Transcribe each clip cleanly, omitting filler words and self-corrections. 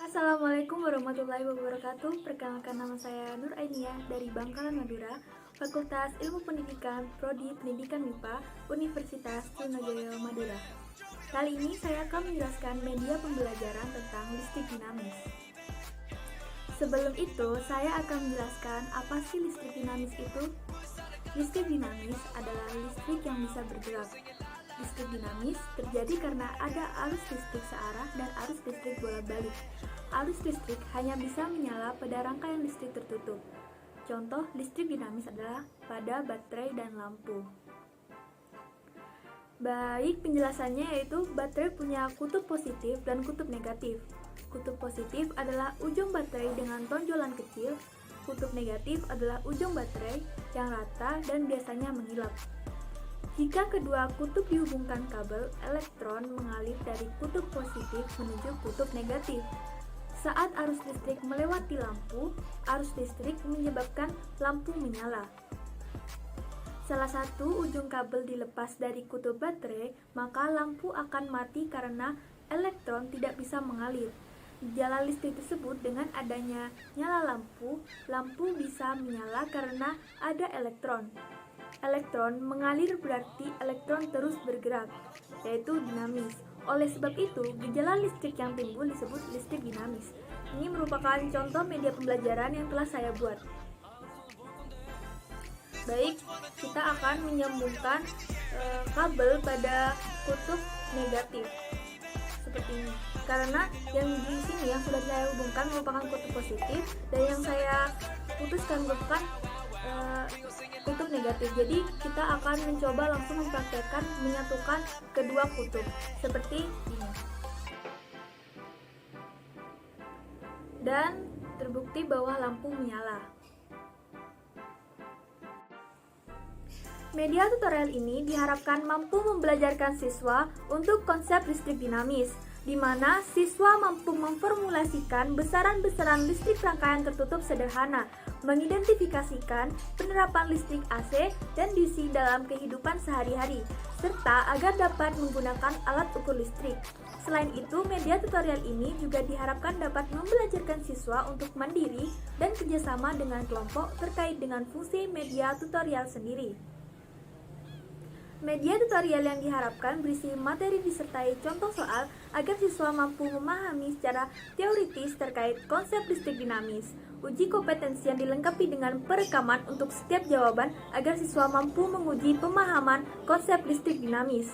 Assalamualaikum warahmatullahi wabarakatuh. Perkenalkan, nama saya Nur Ainiyah dari Bangkalan Madura, Fakultas Ilmu Pendidikan, Prodi Pendidikan MIPA, Universitas Trunojoyo Madura. Kali ini saya akan menjelaskan media pembelajaran tentang listrik dinamis. Sebelum itu, saya akan menjelaskan apa sih listrik dinamis itu. Listrik dinamis adalah listrik yang bisa bergerak. Listrik dinamis terjadi karena ada arus listrik searah dan arus listrik bolak-balik. Arus listrik hanya bisa menyala pada rangkaian listrik tertutup. Contoh listrik dinamis adalah pada baterai dan lampu. Baik, penjelasannya yaitu baterai punya kutub positif dan kutub negatif. Kutub positif adalah ujung baterai dengan tonjolan kecil. Kutub negatif adalah ujung baterai yang rata dan biasanya mengilap. Jika kedua kutub dihubungkan kabel, elektron mengalir dari kutub positif menuju kutub negatif. Saat arus listrik melewati lampu, arus listrik menyebabkan lampu menyala. Salah satu ujung kabel dilepas dari kutub baterai, maka lampu akan mati karena elektron tidak bisa mengalir. Gejala listrik tersebut dengan adanya nyala lampu, lampu bisa menyala karena ada elektron. Elektron mengalir berarti elektron terus bergerak, yaitu dinamis. Oleh sebab itu, gejala listrik yang timbul disebut listrik dinamis. Ini merupakan contoh media pembelajaran yang telah saya buat. Baik, kita akan menyambungkan kabel pada kutub negatif seperti ini. Karena yang di sini yang sudah saya hubungkan merupakan kutub positif dan yang saya putuskan merupakan kutub negatif. Jadi kita akan mencoba langsung mempraktekkan menyatukan kedua kutub seperti ini. Dan terbukti bahwa lampu menyala. Media tutorial ini diharapkan mampu membelajarkan siswa untuk konsep listrik dinamis, di mana siswa mampu memformulasikan besaran-besaran listrik rangkaian tertutup sederhana, mengidentifikasikan penerapan listrik AC dan DC dalam kehidupan sehari-hari, serta agar dapat menggunakan alat ukur listrik. Selain itu, media tutorial ini juga diharapkan dapat membelajarkan siswa untuk mandiri dan kerjasama dengan kelompok terkait dengan fungsi media tutorial sendiri. Media tutorial yang diharapkan berisi materi disertai contoh soal agar siswa mampu memahami secara teoritis terkait konsep listrik dinamis. Uji kompetensi yang dilengkapi dengan perekaman untuk setiap jawaban agar siswa mampu menguji pemahaman konsep listrik dinamis.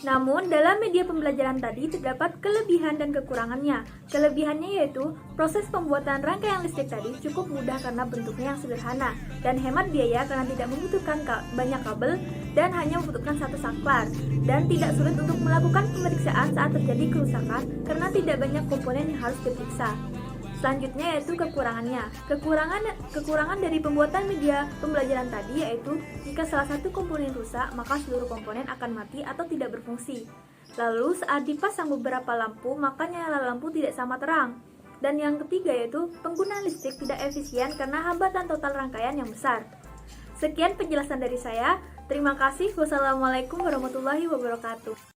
Namun, dalam media pembelajaran tadi terdapat kelebihan dan kekurangannya. Kelebihannya yaitu proses pembuatan rangkaian listrik tadi cukup mudah karena bentuknya yang sederhana dan hemat biaya karena tidak membutuhkan banyak kabel dan hanya membutuhkan satu saklar, dan tidak sulit untuk melakukan pemeriksaan saat terjadi kerusakan karena tidak banyak komponen yang harus diperiksa. Selanjutnya yaitu kekurangannya. Kekurangan dari pembuatan media pembelajaran tadi yaitu jika salah satu komponen rusak, maka seluruh komponen akan mati atau tidak berfungsi. Lalu saat dipasang beberapa lampu, maka nyala lampu tidak sama terang. Dan yang ketiga yaitu penggunaan listrik tidak efisien karena hambatan total rangkaian yang besar. Sekian penjelasan dari saya. Terima kasih. Wassalamualaikum warahmatullahi wabarakatuh.